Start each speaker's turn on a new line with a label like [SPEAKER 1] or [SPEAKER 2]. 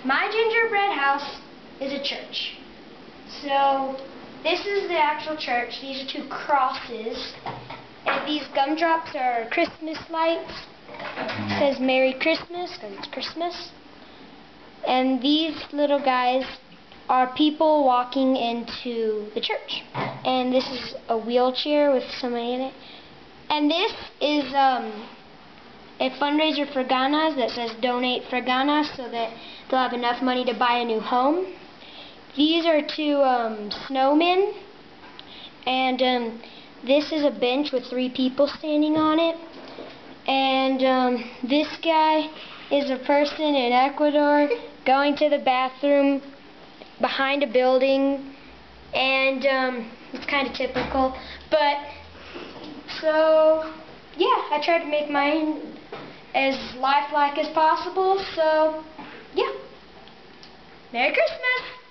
[SPEAKER 1] my gingerbread house is a church. So this is the actual church. These are two crosses. And these gumdrops are Christmas lights. It says Merry Christmas because it's Christmas. And these little guys are people walking into the church. And this is a wheelchair with somebody in it. And this is a fundraiser for Ghana that says Donate for Ghana, so that they'll have enough money to buy a new home. These are two snowmen, and this is a bench with 3 people standing on it. And this guy is a person in Ecuador going to the bathroom behind a building, and it's kind of typical. But so yeah, I tried to make mine as lifelike as possible. So yeah, Merry Christmas!